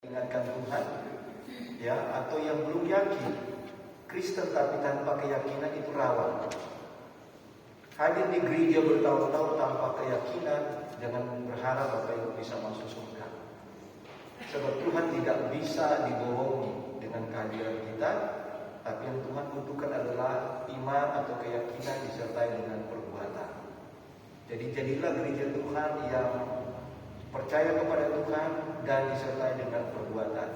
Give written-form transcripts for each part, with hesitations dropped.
ingatkan Tuhan, ya, atau yang belum yakin Kristen tapi tanpa keyakinan itu rawan. Hadir di gereja bertahun-tahun tanpa keyakinan, jangan berharap Bapak Ibu bisa masuk surga. Sebab Tuhan tidak bisa dibohongi dengan kehadiran kita, tapi yang Tuhan butuhkan adalah iman atau keyakinan disertai dengan perbuatan. Jadi jadilah gereja Tuhan yang percaya kepada Tuhan dan disertai dengan perbuatan.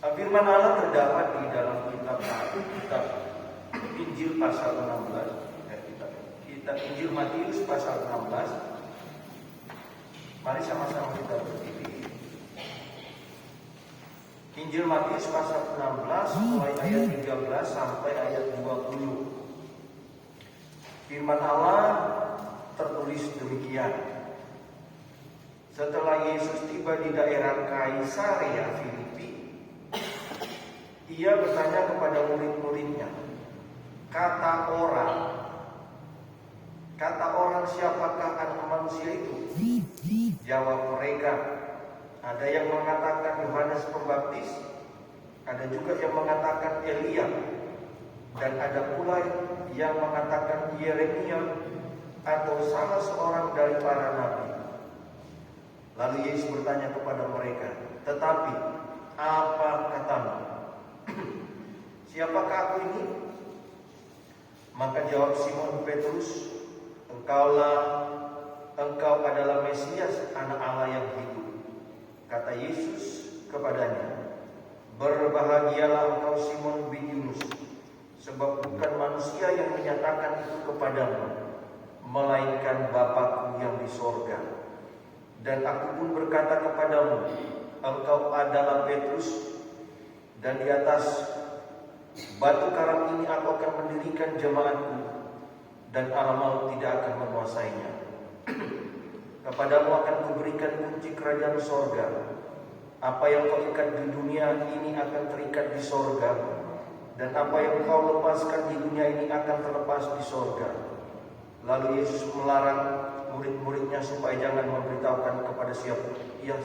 Firman Allah terdapat di dalam kitab Injil pasal 16, kitab Injil Matius pasal 16. Mari sama-sama kita berdiri. Injil Matius pasal 16 mulai ayat 13 sampai ayat 20. Firman Allah tertulis demikian. Setelah Yesus tiba di daerah Kaisarea Filipi, ia bertanya kepada murid-muridnya, kata orang siapakah anak manusia itu? Jawab mereka, ada yang mengatakan Yohanes Pembaptis, ada juga yang mengatakan Elia, dan ada pula yang mengatakan Yeremia atau salah seorang dari para nabi. Lalu Yesus bertanya kepada mereka, tetapi apa katamu? Siapakah aku ini? Maka jawab Simon Petrus, engkau adalah Mesias, anak Allah yang hidup. Kata Yesus kepadanya, berbahagialah engkau Simon bin Yunus, sebab bukan manusia yang menyatakan itu kepadamu, melainkan Bapa-Ku yang di sorga. Dan aku pun berkata kepadamu, engkau adalah Petrus, dan di atas batu karang ini aku akan mendirikan jemaatku, dan alam maut tidak akan menguasainya. Kepadamu akan kuberikan kunci kerajaan sorga. Apa yang kau ikat di dunia ini akan terikat di sorga, dan apa yang kau lepaskan di dunia ini akan terlepas di sorga. Lalu Yesus melarang murid-muridnya supaya jangan memberitahukan kepada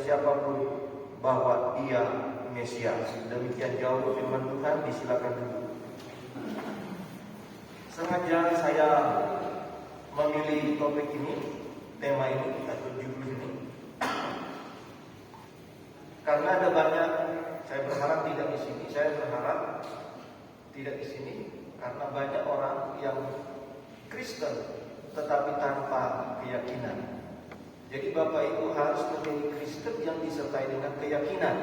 siapapun bahwa ia Mesias. Demikian jauh firman Tuhan. Disilakan dulu. Sengaja saya memilih topik ini, tema ini atau judul ini, karena ada banyak. Saya berharap tidak di sini. Saya berharap tidak di sini karena banyak orang yang Kristen tetapi tanpa keyakinan. Jadi Bapak Ibu harus menjadi Kristen yang disertai dengan keyakinan.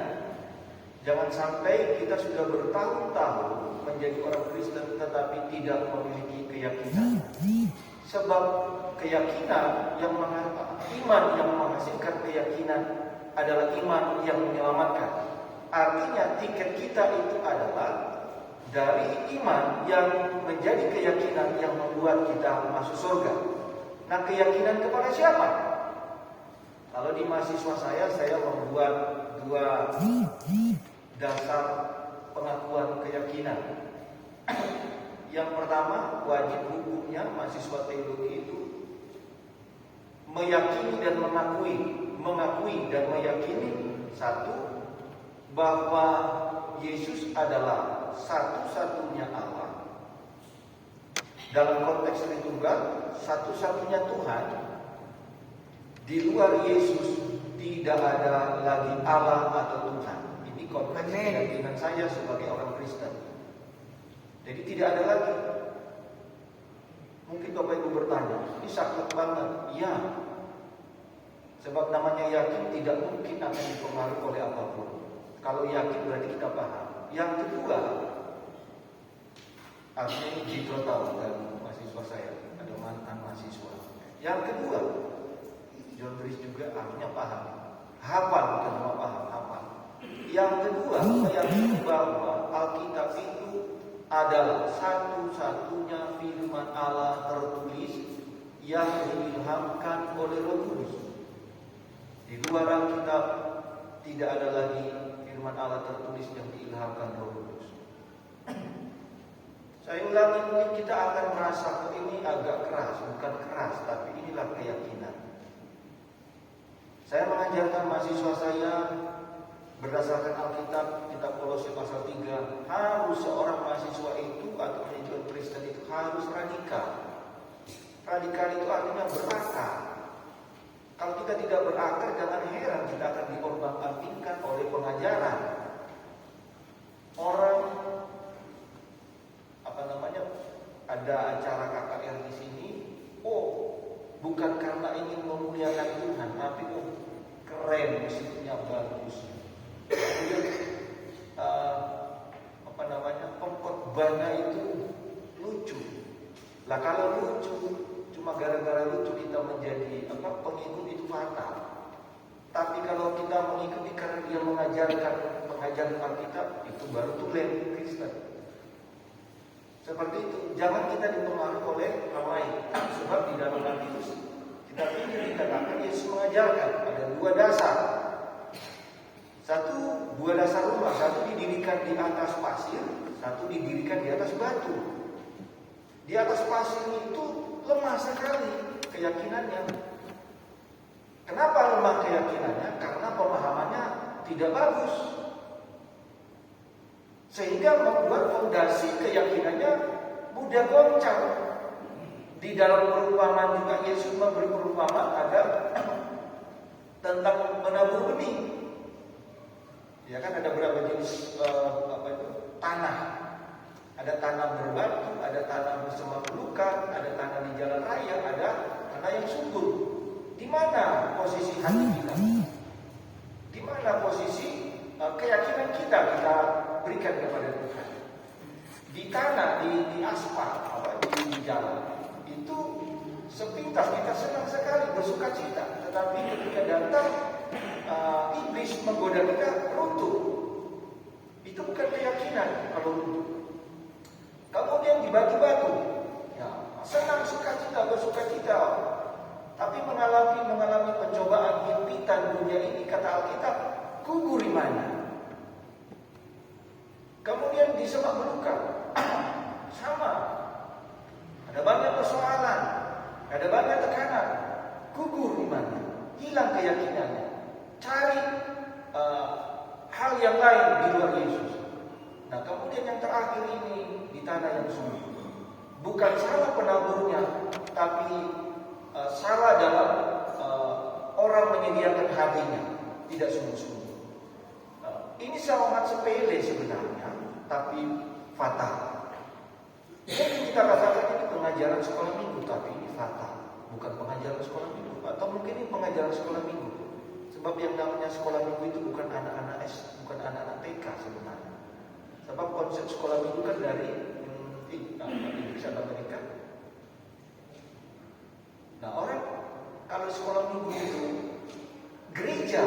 Jangan sampai kita sudah bertahun-tahun menjadi orang Kristen tetapi tidak memiliki keyakinan. Sebab keyakinan yang iman yang menghasilkan keyakinan adalah iman yang menyelamatkan. Artinya tiket kita itu adalah dari iman yang menjadi keyakinan yang membuat kita masuk surga. Nah, keyakinan kepada siapa? Kalau di mahasiswa saya membuat 2 dasar pengakuan keyakinan. Yang pertama, wajib hukumnya mahasiswa teologi itu meyakini dan mengakui dan meyakini, satu, bahwa Yesus adalah satu-satunya Allah. Dalam konteks Tritunggal, satu-satunya Tuhan. Di luar Yesus tidak ada lagi Allah atau Tuhan. Ini konteks keyakinan saya sebagai orang Kristen. Jadi tidak ada lagi. Mungkin Bapak Ibu bertanya, ini saklek banget. Ya, sebab namanya yakin tidak mungkin akan dipengaruhi oleh apapun. Kalau yakin berarti kita paham. Yang kedua, artinya ini Jitro tahu dan mahasiswa saya, ada mantan mahasiswa. Yang kedua, John Chris juga artinya paham. Hafal, bukan cuma paham, hafal. Yang kedua, meyakini bahwa Alkitab itu adalah satu-satunya firman Allah tertulis yang diilhamkan oleh Roh Kudus. Di luar Alkitab tidak ada lagi firman Allah tertulis yang diilhamkan Roh Kudus. Saya ulangi, mungkin kita akan merasa kok ini agak keras, bukan keras, tapi inilah keyakinan. Saya mengajarkan mahasiswa saya berdasarkan Alkitab, kitab Kolose pasal 3, harus seorang mahasiswa itu atau mahasiswa Kristen itu harus radikal. Radikal itu artinya berakar. Kalau kita tidak berakar, jangan heran kita akan diorbang-ambingkan oleh pengajaran. Orang ada acara KKR di sini, bukan karena ingin memuliakan Tuhan, tapi keren, musiknya bagus. Kemudian pengkhotbahnya itu lucu. Lah kalau lucu, cuma gara-gara lucu kita menjadi pengikut itu fatal. Tapi kalau kita mengikuti karena dia mengajarkan pengajaran Alkitab, itu baru tulen Kristen. Seperti itu, jangan kita dipengaruhi oleh orang lain. Sebab di dalam Matius kita ini dikatakan Yesus mengajarkan ada dua dasar. Dua dasar rumah, satu didirikan di atas pasir, satu didirikan di atas batu. Di atas pasir itu lemah sekali keyakinannya. Kenapa lemah keyakinannya? Karena pemahamannya tidak bagus, sehingga membuat fondasi keyakinannya mudah goncang. Di dalam perumpamaan juga Yesus memberi perumpamaan ada tentang menabur benih. Ya kan ada berapa jenis tanah. Ada tanah berbatu, ada tanah bersama belukar, ada tanah di jalan raya, ada tanah yang subur. Di mana posisi hati kita? Di mana posisi keyakinan kita berikan kepada Tuhan? Di tanah, di aspal, di jalan. Itu sepintas kita senang sekali, bersuka cita. Tetapi ketika datang iblis menggoda kita, runtuh. Itu bukan keyakinan kalau runtuh. Kemudian di batu-batu, senang sukacita, bersuka cita. Tapi mengalami pencobaan, himpitan dunia ini, kata Alkitab, kubur imannya. Kemudian di semak belukar, sama. Ada banyak persoalan, ada banyak tekanan, gugur imannya, hilang keyakinannya, cari hal yang lain di luar Yesus. Nah, kemudian yang terakhir ini di tanah yang subur. Bukan salah penaburnya, tapi salah dalam orang menyediakan hatinya, tidak sungguh-sungguh. Ini sangat sepele sebenarnya, tapi fatal. Jadi kita katakan ini pengajaran sekolah minggu, tapi ini fatal. Bukan pengajaran sekolah minggu, atau mungkin ini pengajaran sekolah minggu. Sebab yang namanya sekolah minggu itu bukan anak-anak bukan anak-anak TK sebenarnya. Sebab konsep sekolah minggu kan dari Inggris atau Amerika. Nah, orang kalau sekolah minggu itu gereja,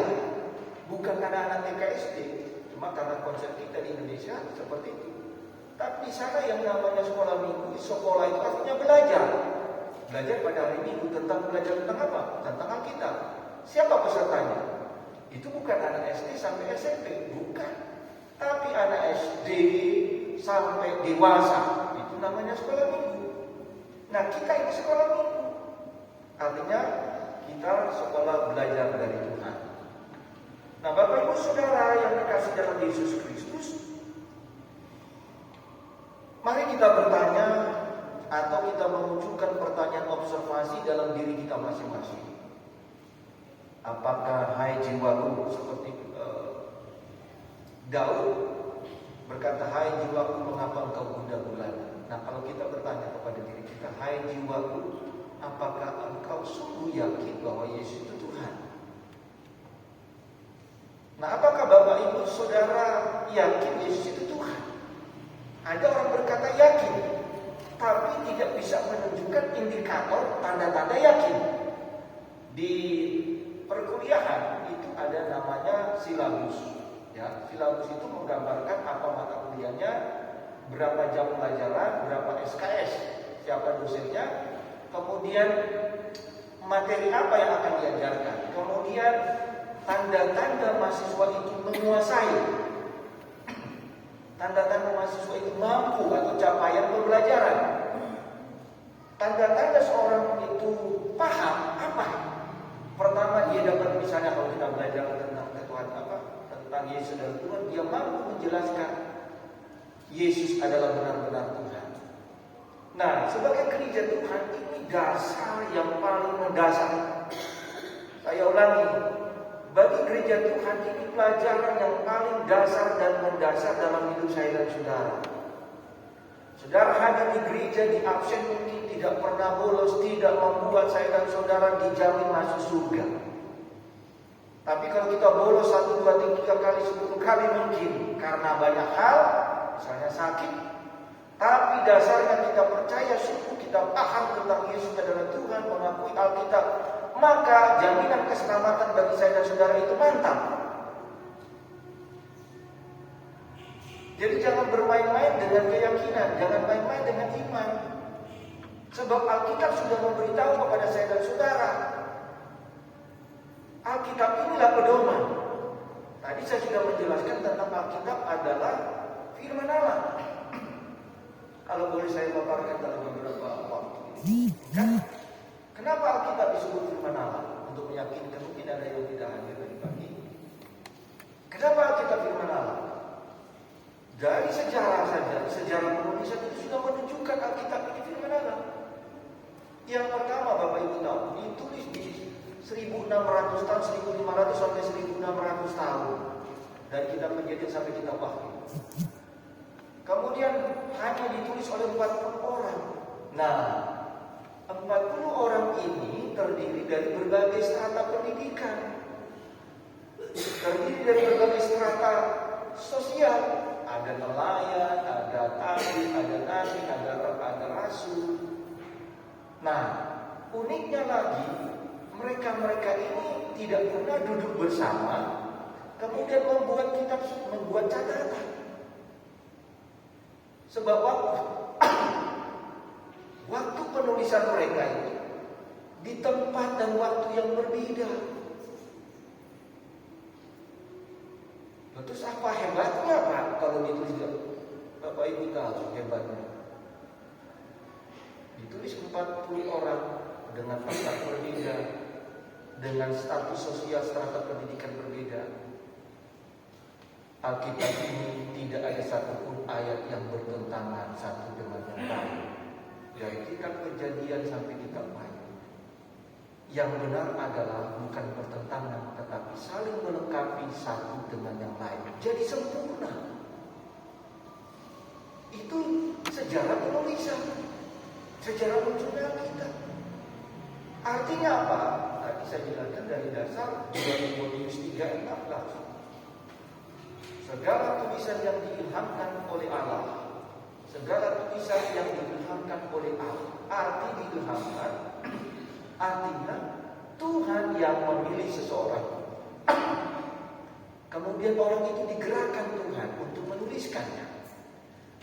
bukan anak-anak TK SD. Cuma karena konsep kita di Indonesia seperti itu. Tapi di sana yang namanya sekolah minggu, sekolah itu artinya belajar. Belajar pada hari Minggu belajar tentang apa? Tentang Alkitab. Siapa pesertanya? Itu bukan anak SD sampai SMP, bukan. Tapi anak SD sampai dewasa, itu namanya sekolah minggu. Nah, kita ini sekolah minggu. Artinya kita sekolah belajar dari Tuhan. Nah, Bapak Ibu Saudara yang dikasih dalam Yesus Kristus, mari kita bertanya atau kita memunculkan pertanyaan observasi dalam diri kita masing-masing. Apakah hai jiwaku, seperti Daud berkata, hai jiwaku, mengapa engkau gundah gulana? Nah, kalau kita bertanya kepada diri kita, hai jiwaku, apakah engkau sungguh yakin bahwa Yesus itu Tuhan? Nah, apakah Bapak Ibu Saudara yakin Yesus itu Tuhan? Ada orang berkata yakin, tapi tidak bisa menunjukkan indikator tanda-tanda yakin. Di perkuliahan itu ada namanya silabus. Ya, silabus itu menggambarkan apa mata kuliahnya, berapa jam pelajaran, berapa SKS, siapa dosennya, kemudian materi apa yang akan diajarkan, kemudian tanda-tanda mahasiswa itu menguasai, tanda-tanda mahasiswa itu mampu atau capaian pembelajaran, tanda-tanda seorang itu paham apa. Pertama, dia dapat, misalnya kalau kita belajar tentang Tuhan tentang Yesus saudara Tuhan, dia mampu menjelaskan Yesus adalah benar-benar Tuhan. Nah, sebagai gereja Tuhan, ini dasar yang paling mendasar. Saya ulangi, bagi gereja Tuhan ini pelajaran yang paling dasar dan mendasar dalam hidup saya dan saudara. Saudara hadir di gereja, di absen mungkin tidak pernah bolos, tidak membuat saya dan saudara dijamin masuk surga. Tapi kalau kita bolos 1, 2, 3 kali, 10 kali mungkin karena banyak hal, misalnya sakit. Tapi dasarnya kita percaya, sungguh kita paham tentang Yesus adalah Tuhan, mengakui Alkitab, maka jaminan keselamatan bagi saya dan saudara itu mantap. Jadi jangan bermain-main dengan keyakinan, jangan main-main dengan iman. Sebab Alkitab sudah memberitahu kepada saya dan saudara, Alkitab inilah pedoman. Tadi saya sudah menjelaskan tentang Alkitab adalah firman Allah. Kalau boleh saya paparkan dalam beberapa waktu. Kenapa Alkitab disebut firman Allah? Untuk meyakinkan, mungkin ada yang tidak hadir tadi pagi. Kenapa Alkitab firman Allah? Dari sejarah saja, sejarah penulisan itu sudah menunjukkan Alkitab ini firman Allah. Yang pertama, Bapak Ibu tahu, ditulis di 1600 tahun, 1500 sampai 1600 tahun. Dari kitab Kejadian sampai kitab Wahyu. Kemudian hanya ditulis oleh 40 orang. Nah, 40 orang ini terdiri dari berbagai strata pendidikan. Terdiri dari berbagai strata sosial. Ada nelayan, ada tabib, ada nabi, ada rasul. Nah, uniknya lagi, mereka ini tidak pernah duduk bersama, kemudian membuat catatan. Sebab waktu penulisan mereka itu di tempat dan waktu yang berbeda. Terus apa hebatnya Pak kalau ditulis? Bapak Ibu tahu hebatnya. Ditulis 40 orang dengan latar berbeda, dengan status sosial strata pendidikan berbeda. Alkitab ini tidak ada satupun ayat yang bertentangan satu dengan yang lain. Dari kitab Kejadian sampai kitab Wahyu. Yang benar adalah bukan bertentangan, tetapi saling melengkapi satu dengan yang lain. Jadi sempurna. Itu sejarah penulisan, sejarah munculnya Alkitab. Artinya apa? Tadi saya jelaskan dari dasar 2 Timotius 3:16. Segala tulisan yang diilhamkan oleh Allah, segala tulisan yang diilhamkan oleh Allah, arti diilhamkan, artinya Tuhan yang memilih seseorang. Kemudian orang itu digerakkan Tuhan untuk menuliskannya.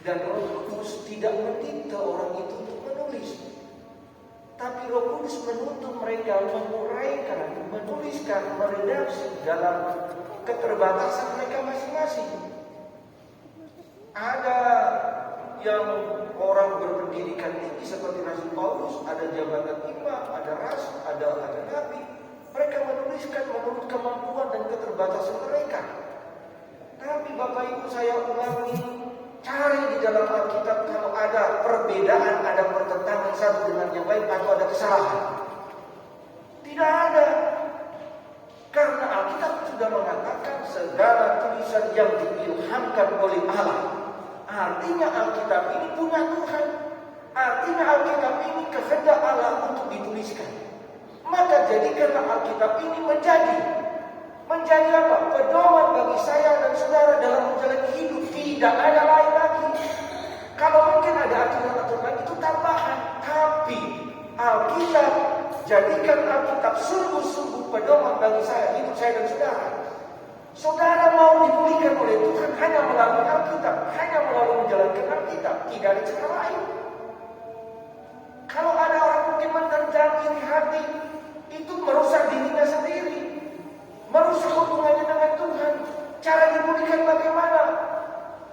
Dan Roh Kudus tidak meminta orang itu untuk menulis. Tapi Roh Kudus menuntun mereka menguraikan, menuliskan, meredaksi dalam keterbatasan mereka masing-masing. Ada yang orang berpendidikan tinggi seperti Rasul Paulus, ada jabatan imam, ada rasul, ada nabi. Mereka menuliskan menurut kemampuan dan keterbatasan mereka. Tapi Bapak Ibu saya ulangi, cari di dalam Alkitab kalau ada perbedaan, ada pertentangan satu dengan yang lain atau ada kesalahan. Tidak ada. Karena Alkitab sudah mengatakan segala tulisan yang diilhamkan oleh Allah. Artinya Alkitab ini punya Tuhan. Artinya Alkitab ini kehendak Allah untuk dituliskan. Maka jadikanlah Alkitab ini menjadi apa? Pedoman bagi saya dan saudara dalam menjalani hidup. Tidak ada lain lagi. Kalau mungkin ada aturan-aturan itu tambahan. Tapi Alkitab, jadikan Alkitab sungguh-sungguh pedoman bagi saya, hidup saya dan saudara. Saudara mau dipulihkan oleh Tuhan hanya melalui Alkitab, hanya melalui menjalankan Alkitab, tidak ada cara lain. Kalau ada orang mungkin mententang iri hati, itu merusak dirinya sendiri, merusak hubungannya dengan Tuhan. Cara dipulihkan bagaimana?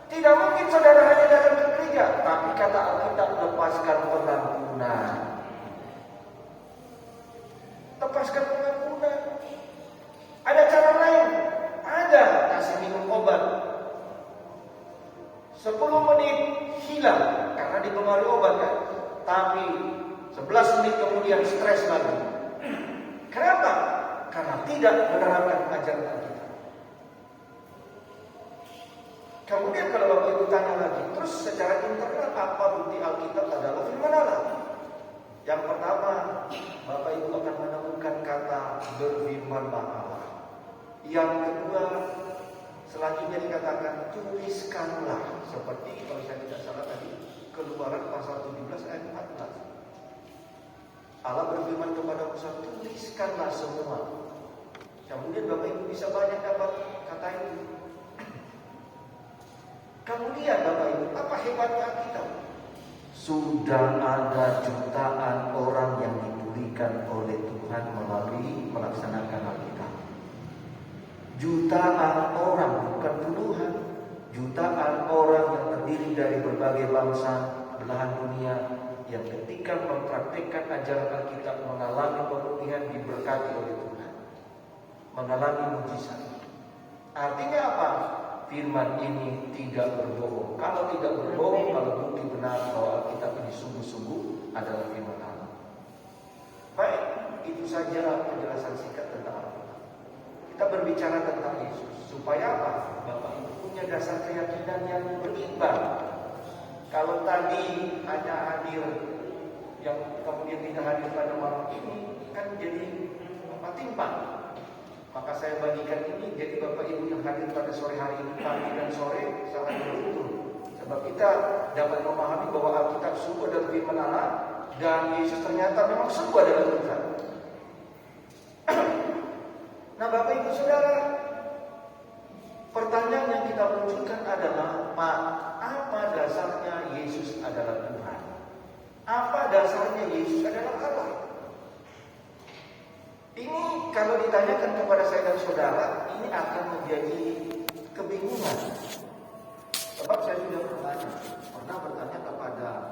Tidak mungkin saudara hanya datang ke gereja, tapi kata Alkitab, lepaskan pengampunan. Lepaskan pengampunan. Ada cara lain? Ada. Kasih minum obat obat. 10 menit hilang karena dipengaruhi obat kan. Tapi 11 menit kemudian stres lagi. Kenapa? Karena tidak menerapkan ajaran kita. Kemudian kalau Bapak Ibu tanya lagi, terus secara internal apa bukti Alkitab adalah firman Allah? Yang pertama, Bapak Ibu akan menemukan kata berfirmanlah Allah. Yang kedua, selanjutnya dikatakan tuliskanlah, seperti kalau saya tidak salah tadi Keluaran pasal 17 ayat 14. Allah berfirman kepada Musa, tuliskanlah semua. Kemudian Bapak Ibu bisa banyak dapat kata itu. Kemudian Bapak Ibu, apa hebatnya Alkitab? Sudah ada jutaan orang yang dipulihkan oleh Tuhan melalui melaksanakan Alkitab. Jutaan orang, bukan puluhan. Jutaan orang yang terdiri dari berbagai bangsa, belahan dunia, yang ketika mempraktikkan ajaran Alkitab mengalami pemulihan diberkati oleh Tuhan, mengalami mujizat. Artinya apa? Firman ini tidak berbohong. Kalau tidak berbohong, kalau bukti benar bahwa Alkitab ini sungguh-sungguh adalah firman Allah. Baik, itu saja penjelasan singkat tentang Alkitab. Kita berbicara tentang Yesus. Supaya apa? Bapak Ibu punya dasar keyakinan yang berimbang. Kalau tadi hanya hadir yang kemudian tidak hadir pada malam ini, kan jadi timpang. Maka saya bagikan ini, jadi Bapak Ibu yang hadir pada sore hari ini, pagi dan sore sangat beruntung. Sebab kita dapat memahami bahwa Alkitab sungguh adalah firman Allah dan Yesus ternyata memang sungguh adalah Tuhan. Nah Bapak Ibu Saudara, pertanyaan yang kita munculkan adalah, Pak, apa dasarnya Yesus adalah Tuhan? Apa dasarnya Yesus adalah Allah? Ini kalau ditanyakan kepada saya dan saudara, ini akan menjadi